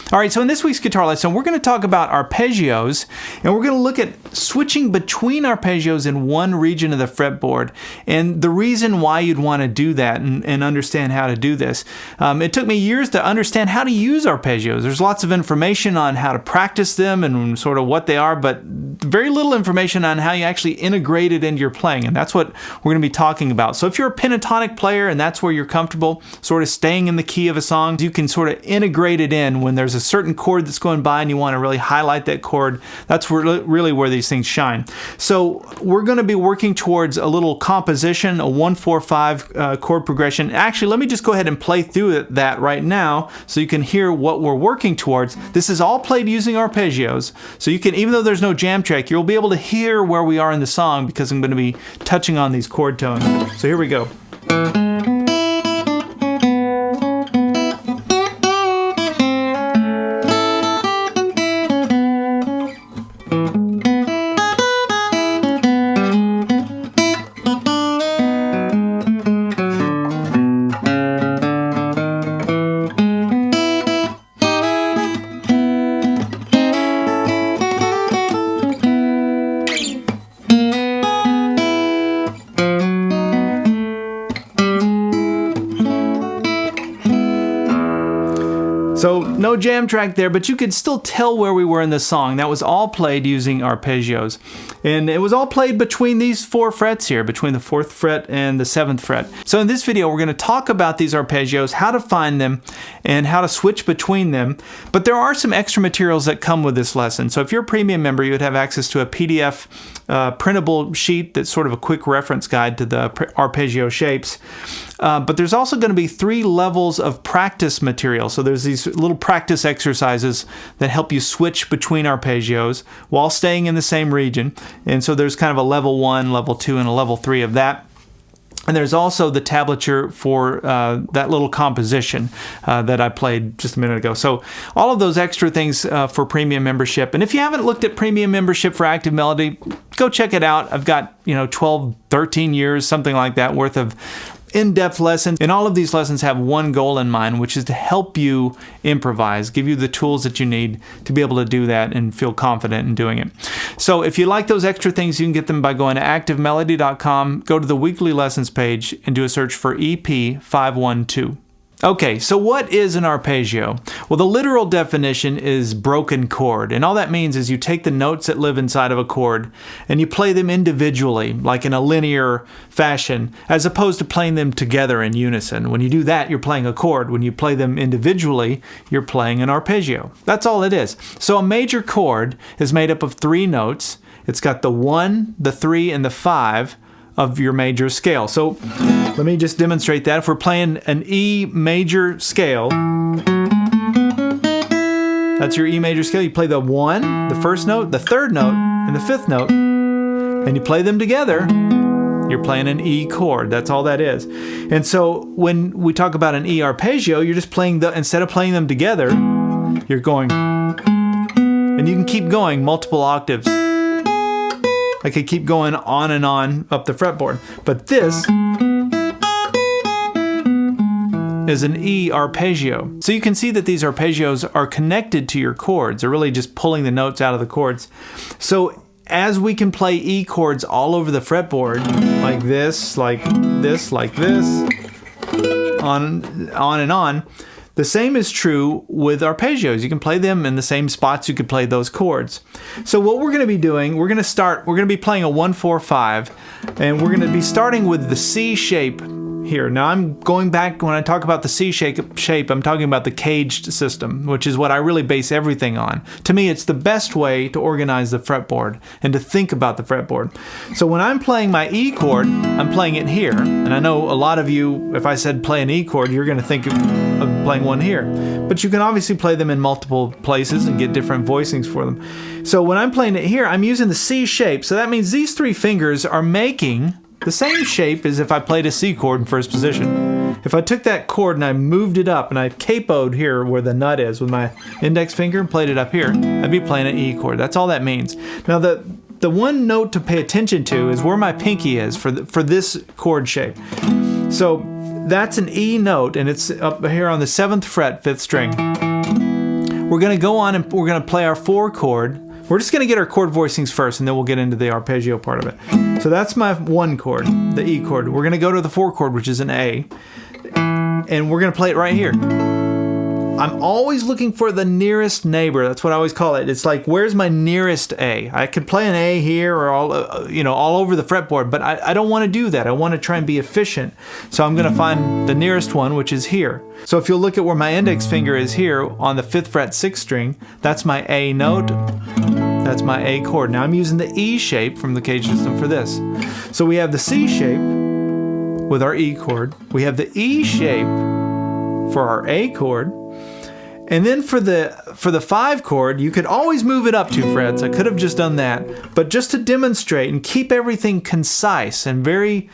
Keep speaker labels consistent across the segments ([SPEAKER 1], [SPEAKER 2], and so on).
[SPEAKER 1] All right, so in this week's guitar lesson, we're going to talk about arpeggios, and we're going to look at switching between arpeggios in one region of the fretboard, and the reason why you'd want to do that and understand how to do this. It took me years to understand how to use arpeggios. There's lots of information on how to practice them and sort of what they are, but very little information on how you actually integrate it into your playing, and that's what we're going to be talking about. So if you're a pentatonic player and that's where you're comfortable, sort of staying in the key of a song, you can sort of integrate it in when there's a certain chord that's going by and you want to really highlight that chord. That's really where these things shine. So we're going to be working towards a little composition, a 1-4-5 chord progression. Actually, let me just go ahead and play through that right now so you can hear what we're working towards. This is all played using arpeggios, so you can, even though there's no jam track, you'll be able to hear where we are in the song because I'm going to be touching on these chord tones. So here we go. So no jam track there, but you could still tell where we were in the song. That was all played using arpeggios. And it was all played between these 4 frets here, between the 4th fret and the 7th fret. So in this video, we're going to talk about these arpeggios, how to find them, and how to switch between them. But there are some extra materials that come with this lesson. So if you're a premium member, you would have access to a PDF printable sheet that's sort of a quick reference guide to the arpeggio shapes. But there's also going to be 3 levels of practice material. So there's these little practice exercises that help you switch between arpeggios while staying in the same region. And so there's kind of a level 1, level 2, and a level 3 of that. And there's also the tablature for that little composition that I played just a minute ago. So all of those extra things for premium membership. And if you haven't looked at premium membership for Active Melody, go check it out. I've got 12, 13 years, something like that, worth of in-depth lessons, and all of these lessons have one goal in mind, which is to help you improvise, give you the tools that you need to be able to do that and feel confident in doing it. So if you like those extra things, you can get them by going to activemelody.com, go to the weekly lessons page, and do a search for EP512. Okay, so what is an arpeggio? Well, the literal definition is broken chord, and all that means is you take the notes that live inside of a chord and you play them individually, like in a linear fashion, as opposed to playing them together in unison. When you do that, you're playing a chord. When you play them individually, you're playing an arpeggio. That's all it is. So a major chord is made up of 3 notes. It's got the 1, the 3, and the 5 of your major scale. So let me just demonstrate that. If we're playing an E major scale, that's your E major scale. You play the 1, the 1st note, the 3rd note, and the 5th note, and you play them together, you're playing an E chord. That's all that is. And so when we talk about an E arpeggio, you're just playing instead of playing them together, you're going, and you can keep going multiple octaves. I could keep going on and on up the fretboard. But this is an E arpeggio. So you can see that these arpeggios are connected to your chords. They're really just pulling the notes out of the chords. So as we can play E chords all over the fretboard, like this, like this, like this, on and on, the same is true with arpeggios. You can play them in the same spots you could play those chords. So what we're going to be doing, we're going to be playing a 1-4-5, and we're going to be starting with the C shape here. Now I'm going back, when I talk about the C shape, I'm talking about the caged system, which is what I really base everything on. To me, it's the best way to organize the fretboard and to think about the fretboard. So when I'm playing my E chord, I'm playing it here. And I know a lot of you, if I said play an E chord, you're going to think of playing one here. But you can obviously play them in multiple places and get different voicings for them. So when I'm playing it here, I'm using the C shape. So that means these 3 fingers are making the same shape as if I played a C chord in first position. If I took that chord and I moved it up and I capoed here where the nut is with my index finger and played it up here, I'd be playing an E chord. That's all that means. Now the one note to pay attention to is where my pinky is for this chord shape. So that's an E note, and it's up here on the 7th fret, 5th string. we're going to go on and we're going to play our 4 chord. We're just going to get our chord voicings first, and then we'll get into the arpeggio part of it. So that's my 1 chord, the E chord. We're going to go to the 4 chord, which is an A, and we're going to play it right here. I'm always looking for the nearest neighbor. That's what I always call it. It's like, where's my nearest A? I could play an A here or all over the fretboard, but I don't want to do that. I want to try and be efficient. So I'm going to find the nearest one, which is here. So if you'll look at where my index finger is here on the 5th fret 6th string, that's my A note. That's my A chord. Now I'm using the E shape from the Cage system for this. So we have the C shape with our E chord. We have the E shape for our A chord. And then for the 5 chord, you could always move it up 2 frets. I could have just done that. But just to demonstrate and keep everything concise and very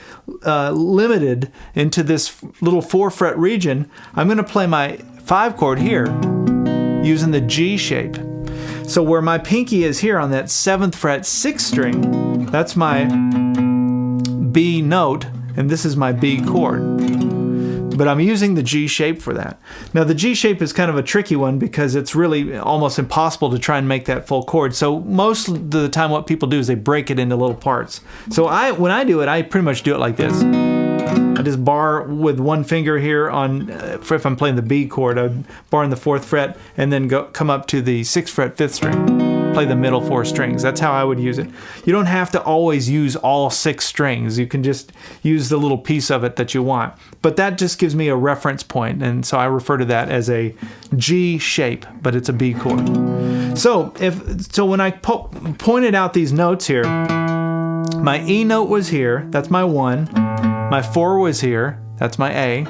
[SPEAKER 1] limited into this little 4 fret region, I'm going to play my 5 chord here using the G shape. So where my pinky is here on that 7th fret 6th string, that's my B note, and this is my B chord. But I'm using the G shape for that. Now the G shape is kind of a tricky one because it's really almost impossible to try and make that full chord. So most of the time what people do is they break it into little parts. So when I do it, I pretty much do it like this. I just bar with 1 finger here on, if I'm playing the B chord, I bar in the 4th fret and then come up to the 6th fret 5th string. Play the middle 4 strings. That's how I would use it. You don't have to always use all 6 strings. You can just use the little piece of it that you want. But that just gives me a reference point, and so I refer to that as a G shape, but it's a B chord. So when I pointed out these notes here, my E note was here, that's my 1. My 4 was here, that's my A.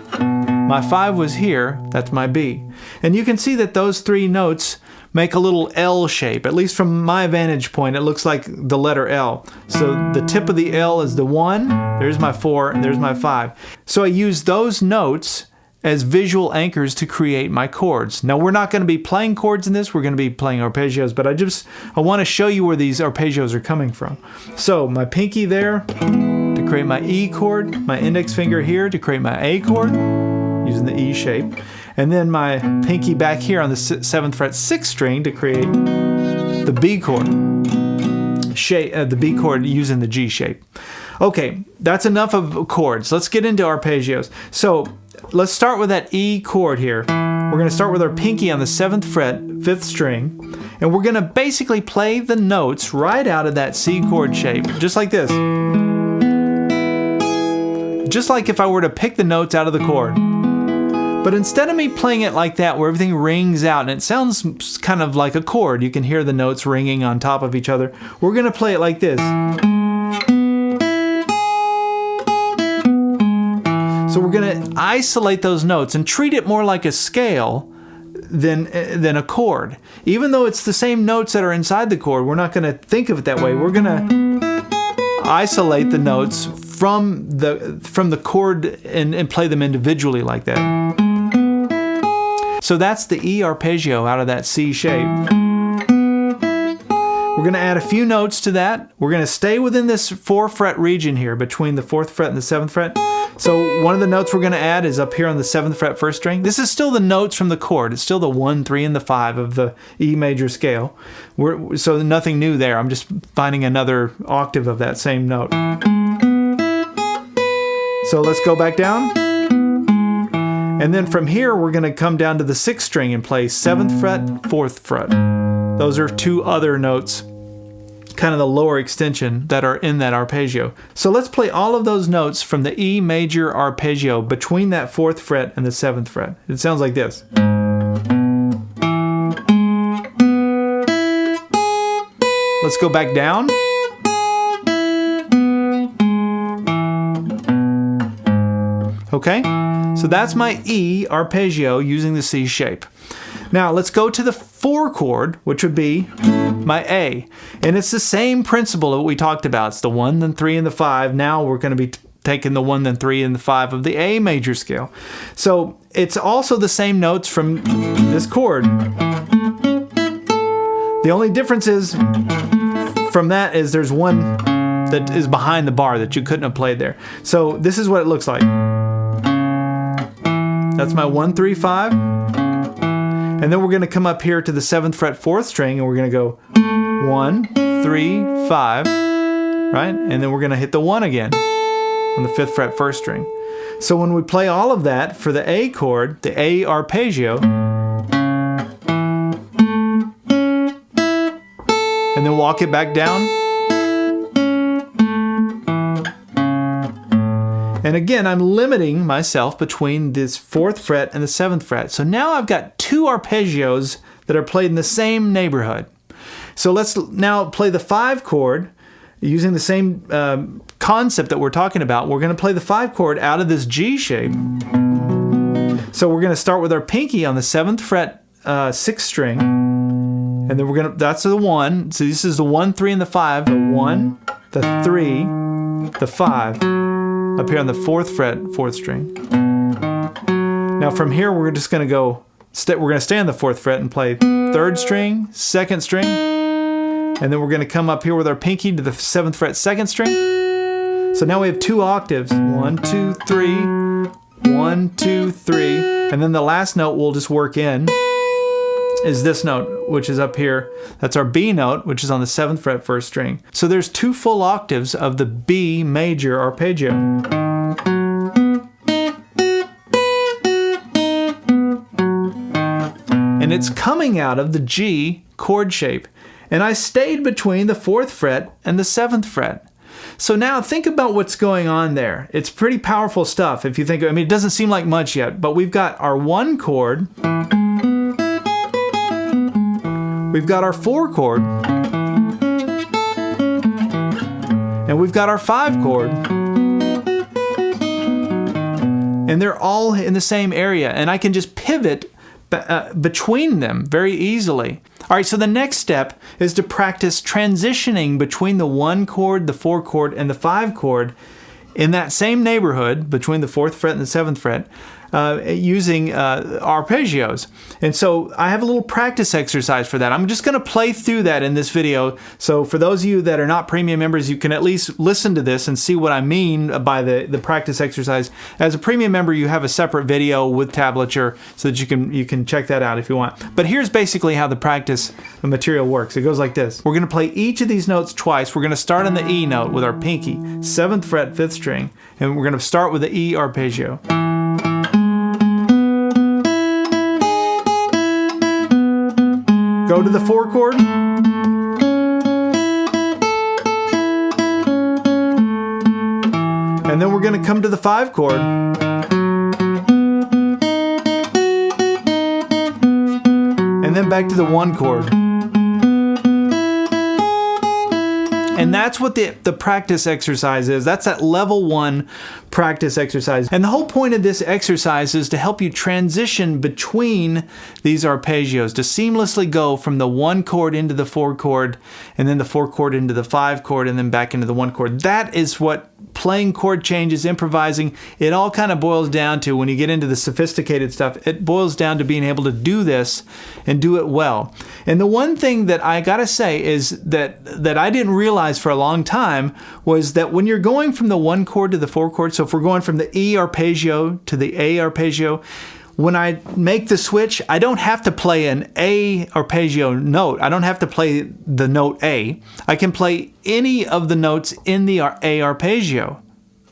[SPEAKER 1] My 5 was here, that's my B. And you can see that those 3 notes make a little L shape. At least from my vantage point, it looks like the letter L. So the tip of the L is the 1, there's my 4, and there's my 5. So I use those notes as visual anchors to create my chords. Now we're not going to be playing chords in this, we're going to be playing arpeggios, but I want to show you where these arpeggios are coming from. So my pinky there to create my E chord, my index finger here to create my A chord, using the E shape, and then my pinky back here on the 7th fret 6th string to create the B chord, the B chord using the G shape. Okay, that's enough of chords. Let's get into arpeggios. So let's start with that E chord here. We're going to start with our pinky on the 7th fret 5th string, and we're going to basically play the notes right out of that C chord shape, just like this. Just like if I were to pick the notes out of the chord. But instead of me playing it like that, where everything rings out, and it sounds kind of like a chord, you can hear the notes ringing on top of each other, we're going to play it like this. So we're going to isolate those notes and treat it more like a scale than a chord. Even though it's the same notes that are inside the chord, we're not going to think of it that way. We're going to isolate the notes from the chord and play them individually like that. So that's the E arpeggio out of that C shape. We're going to add a few notes to that. We're going to stay within this 4 fret region here between the 4th fret and the 7th fret. So one of the notes we're going to add is up here on the 7th fret 1st string. This is still the notes from the chord. It's still the 1, 3, and the 5 of the E major scale. So nothing new there. I'm just finding another octave of that same note. So let's go back down. And then from here, we're going to come down to the 6th string and play 7th fret, 4th fret. Those are 2 other notes, kind of the lower extension that are in that arpeggio. So let's play all of those notes from the E major arpeggio between that 4th fret and the 7th fret. It sounds like this. Let's go back down. Okay, so that's my E arpeggio using the C shape. Now let's go to the 4 chord, which would be my A. And it's the same principle that we talked about. It's the 1, then 3, and the 5. Now we're going to be taking the 1, then 3, and the 5 of the A major scale. So it's also the same notes from this chord. The only difference is from that is there's one that is behind the bar that you couldn't have played there. So this is what it looks like. That's my 1, 3, 5. And then we're going to come up here to the 7th fret 4th string, and we're going to go 1, 3, 5, right? And then we're going to hit the 1 again on the 5th fret 1st string. So when we play all of that for the A chord, the A arpeggio, and then walk it back down. And again, I'm limiting myself between this 4th fret and the 7th fret. So now I've got 2 arpeggios that are played in the same neighborhood. So let's now play the 5 chord using the same concept that we're talking about. We're going to play the 5 chord out of this G shape. So we're going to start with our pinky on the 7th fret 6th string. And then that's the 1. So this is the 1, 3, and the 5. The 1, the 3, the 5. Up here on the 4th fret, 4th string. Now from here, we're just going to go, we're going to stay on the 4th fret and play 3rd string, 2nd string, and then we're going to come up here with our pinky to the 7th fret, 2nd string. So now we have 2 octaves, 1, 2, 3, 1, 2, 3, and then the last note we'll just work in is this note, which is up here. That's our B note, which is on the 7th fret 1st string. So there's 2 full octaves of the B major arpeggio. And it's coming out of the G chord shape. And I stayed between the 4th fret and the 7th fret. So now think about what's going on there. It's pretty powerful stuff if you think, it doesn't seem like much yet, but we've got our 1 chord, we've got our 4 chord, and we've got our 5 chord, and they're all in the same area, and I can just pivot between them very easily. All right, so the next step is to practice transitioning between the 1 chord, the 4 chord, and the 5 chord in that same neighborhood between the 4th fret and the 7th fret. Using arpeggios. And so I have a little practice exercise for that. I'm just going to play through that in this video. So for those of you that are not premium members, you can at least listen to this and see what I mean by the practice exercise. As a premium member, you have a separate video with tablature so that you can check that out if you want. But here's basically how the practice material works. It goes like this. We're going to play each of these notes twice. We're going to start on the E note with our pinky, 7th fret, 5th string, and we're going to start with the E arpeggio. Go to the 4 chord. And then we're going to come to the 5 chord. And then back to the 1 chord. And that's what the practice exercise is. That's that level 1 practice exercise. And the whole point of this exercise is to help you transition between these arpeggios, to seamlessly go from the 1 chord into the 4 chord, and then the 4 chord into the 5 chord, and then back into the 1 chord. That is what playing chord changes, improvising, it all kind of boils down to, when you get into the sophisticated stuff, it boils down to being able to do this and do it well. And the one thing that I gotta say is that I didn't realize for a long time was that when you're going from the 1 chord to the 4 chord, so if we're going from the E arpeggio to the A arpeggio, when I make the switch, I don't have to play an A arpeggio note. I don't have to play the note A. I can play any of the notes in the A arpeggio.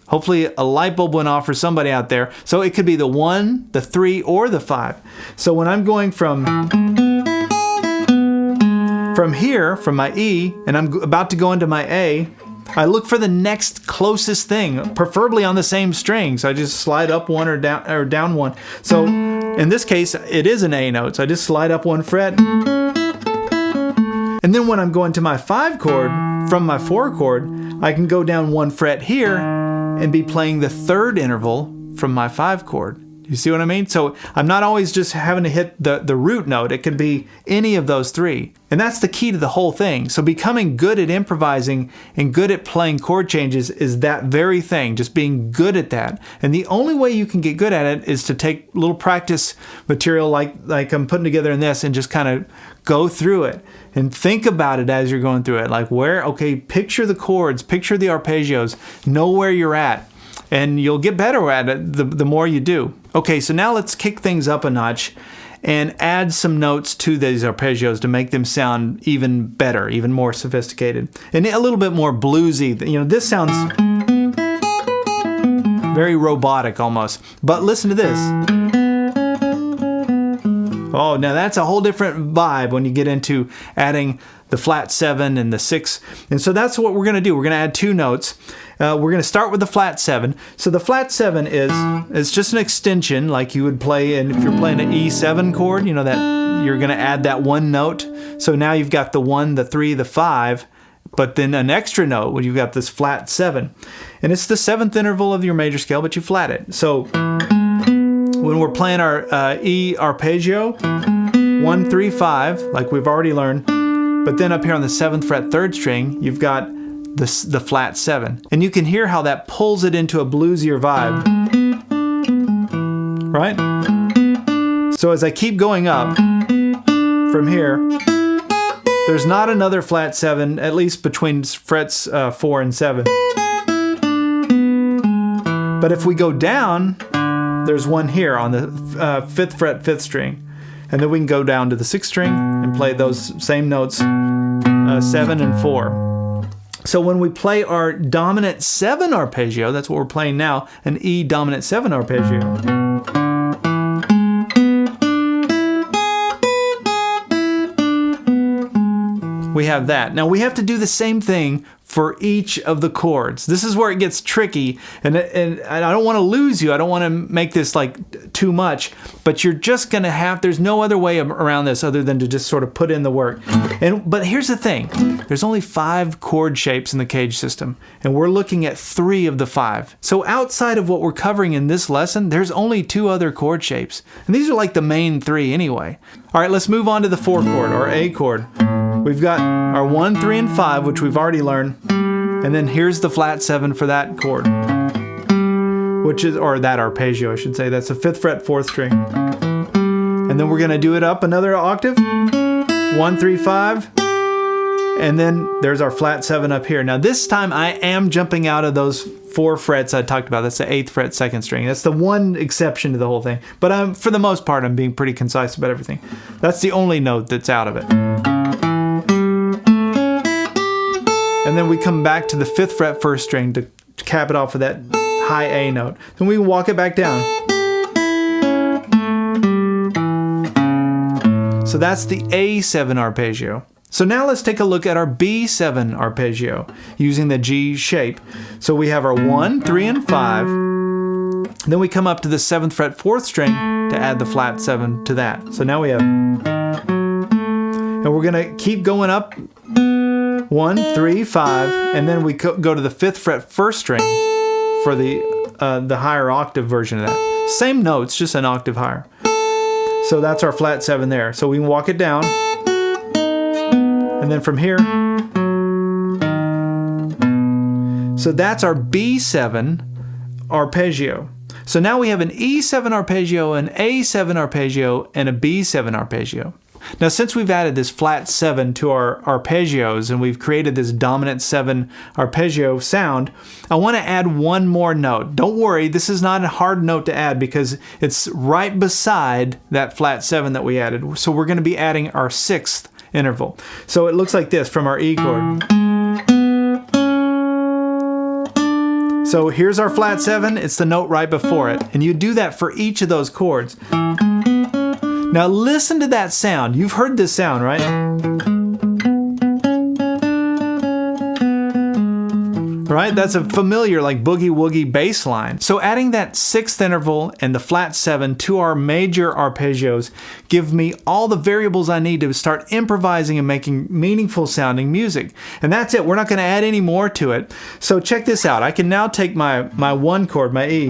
[SPEAKER 1] Hopefully a light bulb went off for somebody out there. So it could be the 1, the 3, or the 5. So when I'm going from here, from my E, and I'm about to go into my A, I look for the next closest thing, preferably on the same string. So I just slide up 1 or down 1. So in this case, it is an A note. So I just slide up 1 fret. And then when I'm going to my 5 chord from my 4 chord, I can go down 1 fret here and be playing the 3rd interval from my 5 chord. You see what I mean? So I'm not always just having to hit the root note. It could be any of those 3. And that's the key to the whole thing. So becoming good at improvising and good at playing chord changes is that very thing, just being good at that. And the only way you can get good at it is to take little practice material like I'm putting together in this and just kind of go through it and think about it as you're going through it. Like picture the chords, picture the arpeggios, know where you're at. And you'll get better at it the more you do. Okay, so now let's kick things up a notch and add some notes to these arpeggios to make them sound even better, even more sophisticated, and a little bit more bluesy. You know, this sounds very robotic almost, but listen to this. Oh, now that's a whole different vibe when you get into adding the flat 7 and the 6. And so that's what we're going to do. We're going to add 2 notes. We're going to start with the flat 7. So the flat 7 is just an extension like you would play if you're playing an E7 chord, you know, that you're going to add that one note. So now you've got the 1, the 3, the 5, but then an extra note when you've got this flat 7. And it's the 7th interval of your major scale, but you flat it. So when we're playing our E arpeggio, 1, 3, 5, like we've already learned, but then up here on the 7th fret 3rd string, you've got the flat 7. And you can hear how that pulls it into a bluesier vibe, right? So as I keep going up from here, there's not another flat 7, at least between frets 4 and 7. But if we go down, there's one here on the 5th fret 5th string. And then we can go down to the 6th string and play those same notes, 7 and 4. So when we play our dominant 7 arpeggio, that's what we're playing now, an E dominant 7 arpeggio. We have that. Now we have to do the same thing for each of the chords. This is where it gets tricky, and I don't want to lose you. I don't want to make this like too much, but you're just going to have, there's no other way around this other than to just sort of put in the work. But here's the thing. There's only 5 chord shapes in the Cage system, and we're looking at 3 of the 5. So outside of what we're covering in this lesson, there's only 2 other chord shapes, and these are like the main 3 anyway. All right, let's move on to the 4 chord, or A chord. We've got our 1, 3, and 5, which we've already learned. And then here's the flat 7 for that chord, which is, or that arpeggio, I should say. That's the 5th fret 4th string. And then we're going to do it up another octave. 1, 3, 5. And then there's our flat 7 up here. Now this time I am jumping out of those 4 frets I talked about. That's the 8th fret 2nd string. That's the one exception to the whole thing. But for the most part, I'm being pretty concise about everything. That's the only note that's out of it. And then we come back to the 5th fret 1st string to cap it off with that high A note. Then we walk it back down. So that's the A7 arpeggio. So now let's take a look at our B7 arpeggio using the G shape. So we have our 1, 3, and 5. Then we come up to the 7th fret 4th string to add the flat 7 to that. So now we have, and we're going to keep going up. 1, 3, 5, and then we go to the 5th fret 1st string for the higher octave version of that. Same notes, just an octave higher. So that's our flat 7 there. So we can walk it down, and then from here. So that's our B7 arpeggio. So now we have an E7 arpeggio, an A7 arpeggio, and a B7 arpeggio. Now, since we've added this flat 7 to our arpeggios and we've created this dominant 7 arpeggio sound, I want to add one more note. Don't worry, this is not a hard note to add because it's right beside that flat 7 that we added. So we're going to be adding our 6th interval. So it looks like this from our E chord. So here's our flat 7, it's the note right before it. And you do that for each of those chords. Now listen to that sound. You've heard this sound, right? Right? That's a familiar like boogie woogie bass line. So adding that 6th interval and the flat 7 to our major arpeggios give me all the variables I need to start improvising and making meaningful sounding music. And that's it. We're not going to add any more to it. So check this out. I can now take my 1 chord, my E.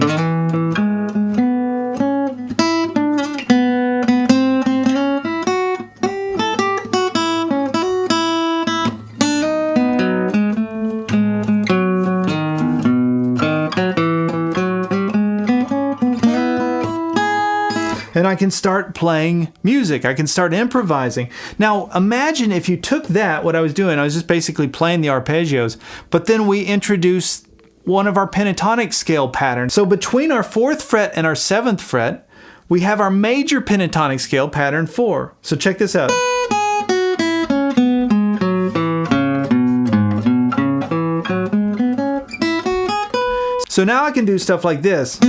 [SPEAKER 1] And I can start playing music. I can start improvising. Now, imagine if you took that, what I was doing, I was just basically playing the arpeggios, but then we introduced one of our pentatonic scale patterns. So between our 4th fret and our 7th fret, we have our major pentatonic scale, pattern 4. So check this out. So now I can do stuff like this.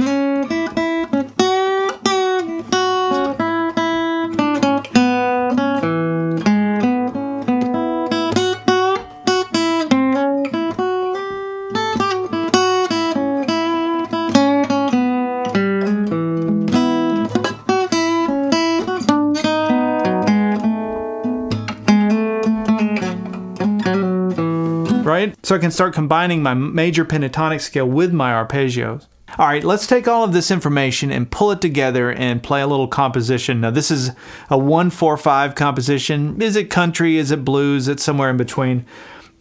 [SPEAKER 1] Right? So I can start combining my major pentatonic scale with my arpeggios. All right, let's take all of this information and pull it together and play a little composition. Now this is a 1-4-5 composition. Is it country? Is it blues? It's somewhere in between.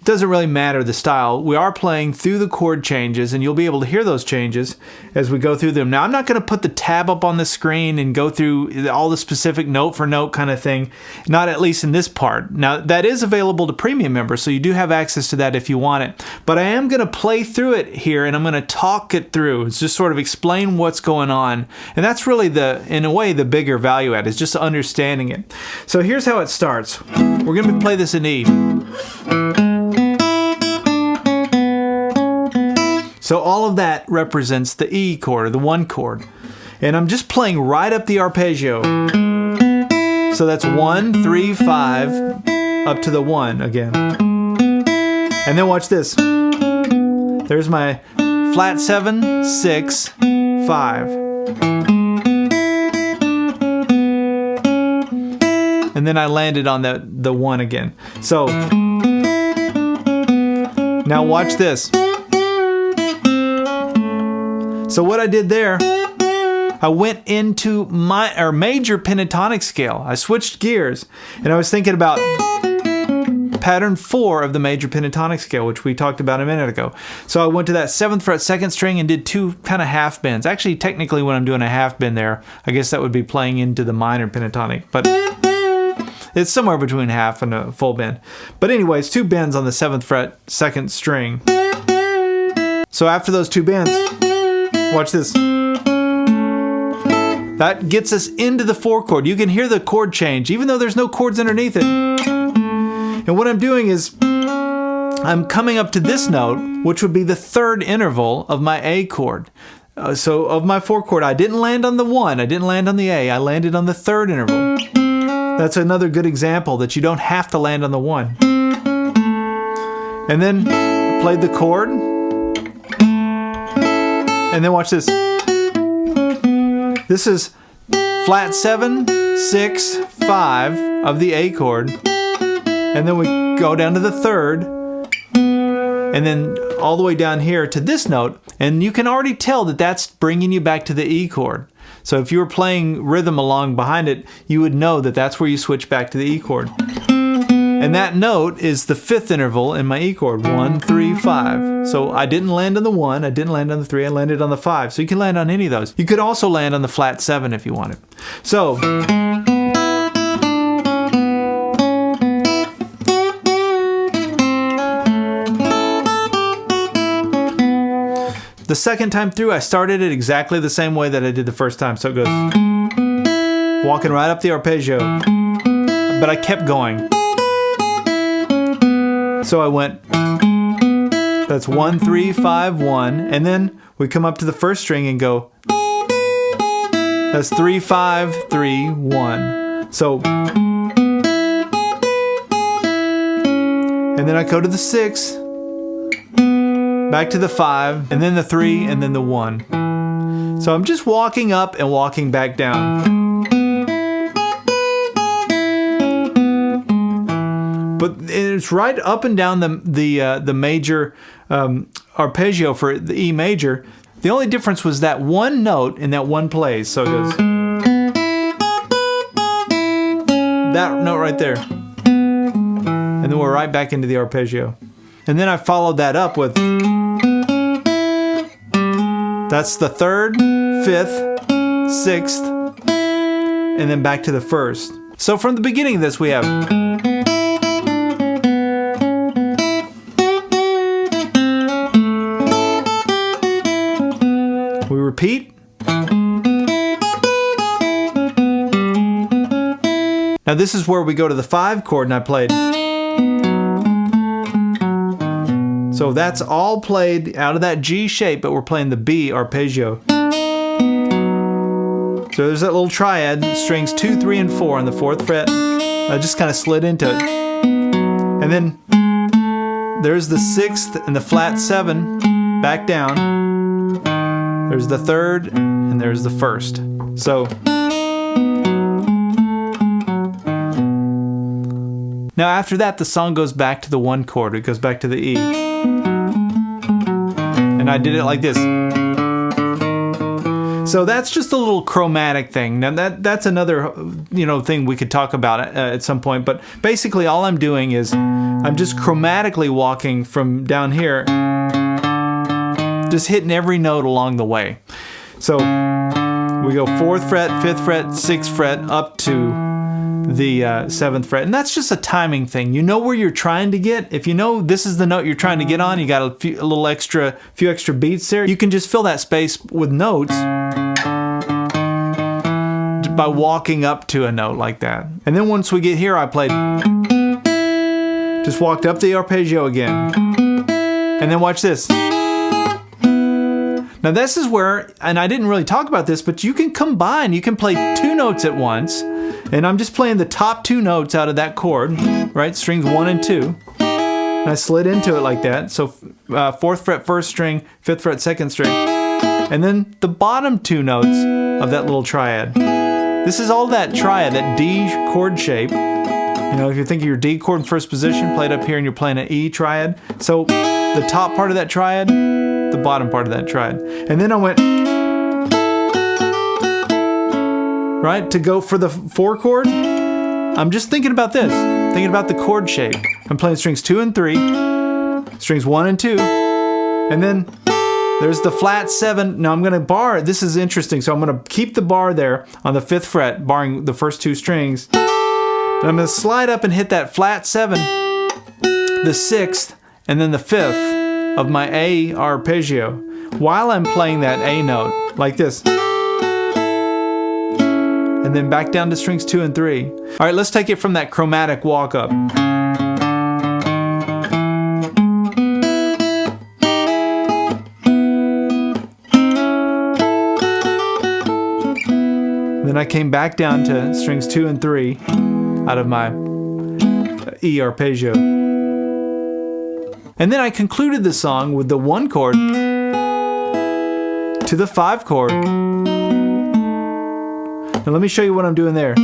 [SPEAKER 1] Doesn't really matter the style. We are playing through the chord changes, and you'll be able to hear those changes as we go through them. Now, I'm not going to put the tab up on the screen and go through all the specific note for note kind of thing, not at least in this part. Now, that is available to premium members, so you do have access to that if you want it. But I am going to play through it here, and I'm going to talk it through. It's just sort of explain what's going on. And that's really, in a way, the bigger value add, is just understanding it. So here's how it starts. We're going to play this in E. So all of that represents the E chord, or the 1 chord. And I'm just playing right up the arpeggio. So that's 1, 3, 5, up to the 1 again. And then watch this. There's my flat 7, 6, 5. And then I landed on the 1 again. So now watch this. So what I did there, I went into my major pentatonic scale. I switched gears, and I was thinking about pattern 4 of the major pentatonic scale, which we talked about a minute ago. So I went to that 7th fret 2nd string and did 2 kind of half bends. Actually, technically, when I'm doing a half bend there, I guess that would be playing into the minor pentatonic, but it's somewhere between half and a full bend. But anyways, 2 bends on the 7th fret 2nd string. So after those 2 bends, watch this. That gets us into the 4 chord. You can hear the chord change, even though there's no chords underneath it. And what I'm doing is, I'm coming up to this note, which would be the 3rd interval of my A chord. So of my 4 chord, I didn't land on the 1, I didn't land on the A, I landed on the 3rd interval. That's another good example that you don't have to land on the 1. And then I played the chord. And then watch this. This is flat 7, 6, 5 of the A chord. And then we go down to the 3rd. And then all the way down here to this note. And you can already tell that that's bringing you back to the E chord. So if you were playing rhythm along behind it, you would know that that's where you switch back to the E chord. And that note is the 5th interval in my E chord, 1, 3, 5. So I didn't land on the 1, I didn't land on the 3, I landed on the 5. So you can land on any of those. You could also land on the flat 7 if you wanted. So the second time through, I started it exactly the same way that I did the first time. So it goes, walking right up the arpeggio, but I kept going. So I went, that's 1, 3, 5, 1, and then we come up to the 1st string and go, that's 3, 5, 3, 1. So, and then I go to the 6, back to the 5, and then the 3, and then the 1. So I'm just walking up and walking back down. But it's right up and down the major arpeggio for the E major. The only difference was that one note in that one place. So it goes that note right there, and then we're right back into the arpeggio. And then I followed that up with, that's the 3rd, 5th, 6th, and then back to the 1st. So from the beginning of this we have, we repeat, Now this is where we go to the 5 chord, and I played. So that's all played out of that G shape, but we're playing the B arpeggio. So there's that little triad, strings 2, 3, and 4 on the 4th fret. I just kind of slid into it. And then there's the 6th and the flat 7 back down. There's the 3rd and there's the 1st. So now after that, the song goes back to the 1 chord. It goes back to the E. And I did it like this. So that's just a little chromatic thing. Now that's another thing we could talk about at some point. But basically all I'm doing is I'm just chromatically walking from down here, just hitting every note along the way. So we go 4th fret, 5th fret, 6th fret up to the 7th fret, and that's just a timing thing. You know where you're trying to get. If you know this is the note you're trying to get on, you got a few extra beats there. You can just fill that space with notes by walking up to a note like that. And then once we get here, I played, just walked up the arpeggio again, and then watch this. Now this is where, and I didn't really talk about this, but you can combine. You can play 2 notes at once. And I'm just playing the top 2 notes out of that chord, right? Strings 1 and 2. And I slid into it like that. So 4th fret 1st string, 5th fret 2nd string. And then the bottom 2 notes of that little triad. This is all that triad, that D chord shape. If you think of your D chord in 1st position, play it up here and you're playing an E triad. So the top part of that triad, the bottom part of that triad. And then I went, right, to go for the 4 chord, I'm just thinking about this, thinking about the chord shape. I'm playing strings 2 and 3, strings 1 and 2, and then there's the flat 7. Now I'm going to bar, this is interesting, so I'm going to keep the bar there on the 5th fret, barring the first 2 strings. And I'm going to slide up and hit that flat 7, the 6th, and then the 5th of my A arpeggio, while I'm playing that A note, like this. And then back down to strings 2 and 3. All right, let's take it from that chromatic walk up. Then I came back down to strings 2 and 3 out of my E arpeggio. And then I concluded the song with the 1 chord to the 5 chord. Now let me show you what I'm doing there.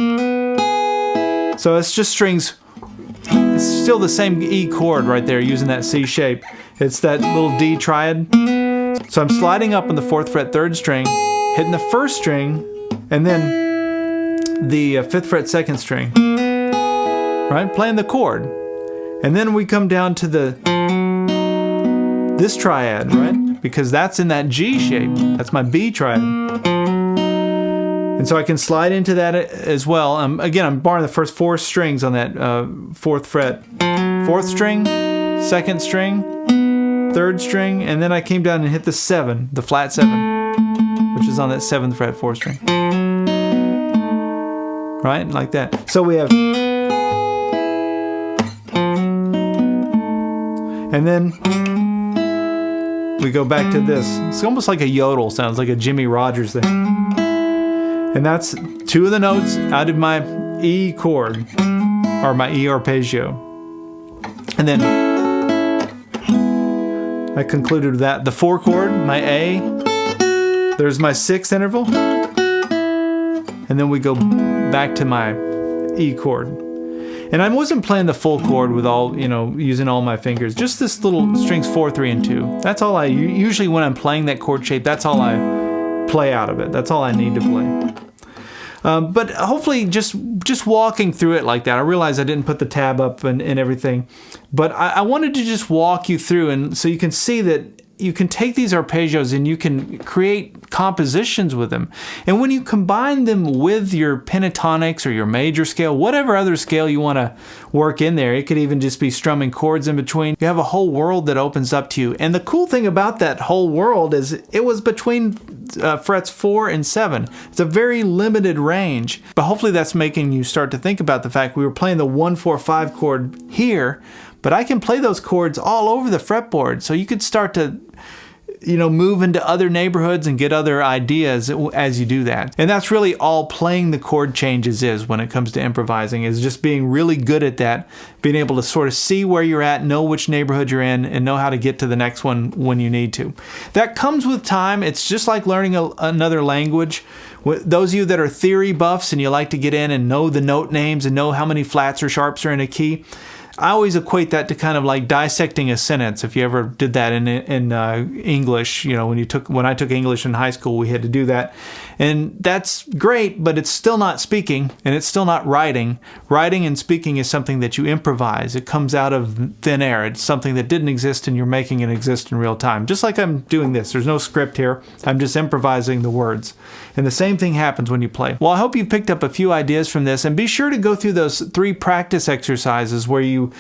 [SPEAKER 1] So it's just strings, it's still the same E chord right there using that C shape. It's that little D triad. So I'm sliding up on the 4th fret 3rd string, hitting the 1st string, and then the 5th fret 2nd string. Right? Playing the chord. And then we come down to this triad, right? Because that's in that G shape. That's my B triad. And so I can slide into that as well. Again, I'm barring the first 4 strings on that 4th fret. 4th string, 2nd string, 3rd string, and then I came down and hit the 7, the flat 7, which is on that 7th fret 4th string. Right? Like that. So we have... And then we go back to this. It's almost like a yodel, sounds like a Jimmy Rogers thing. And that's 2 of the notes out of my E chord, or my E arpeggio. And then I concluded with that. The 4 chord, my A, there's my 6th interval, and then we go back to my E chord. And I wasn't playing the full chord with all, using all my fingers. Just this little strings 4, 3, and 2. That's all I, usually when I'm playing that chord shape, that's all I play out of it. That's all I need to play. But hopefully just walking through it like that. I realize I didn't put the tab up and everything. But I wanted to just walk you through, and so you can see that you can take these arpeggios and you can create compositions with them. And when you combine them with your pentatonics or your major scale, whatever other scale you want to work in there, it could even just be strumming chords in between. You have a whole world that opens up to you. And the cool thing about that whole world is it was between frets 4 and 7. It's a very limited range. But hopefully that's making you start to think about the fact we were playing the 1, 4, 5 chord here, but I can play those chords all over the fretboard. So you could start to move into other neighborhoods and get other ideas as you do that. And that's really all playing the chord changes is when it comes to improvising, is just being really good at that, being able to sort of see where you're at, know which neighborhood you're in, and know how to get to the next one when you need to. That comes with time. It's just like learning another language. Those of you that are theory buffs and you like to get in and know the note names and know how many flats or sharps are in a key, I always equate that to kind of like dissecting a sentence. If you ever did that in English, when I took English in high school, we had to do that. And that's great, but it's still not speaking and it's still not writing. Writing and speaking is something that you improvise. It comes out of thin air. It's something that didn't exist and you're making it exist in real time. Just like I'm doing this. There's no script here. I'm just improvising the words. And the same thing happens when you play. Well, I hope you've picked up a few ideas from this, and be sure to go through those 3 practice exercises where you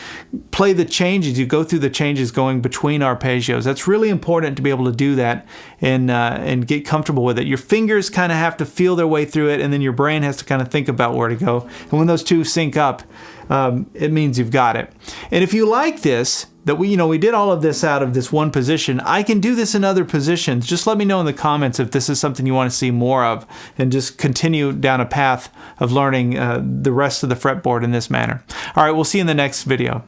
[SPEAKER 1] play the changes. You go through the changes going between arpeggios. That's really important to be able to do that and get comfortable with it. Your fingers kind of have to feel their way through it, and then your brain has to kind of think about where to go. And when those two sync up, it means you've got it. And if you like this, that we did all of this out of this one position, I can do this in other positions. Just let me know in the comments if this is something you want to see more of, and just continue down a path of learning the rest of the fretboard in this manner. All right, we'll see you in the next video.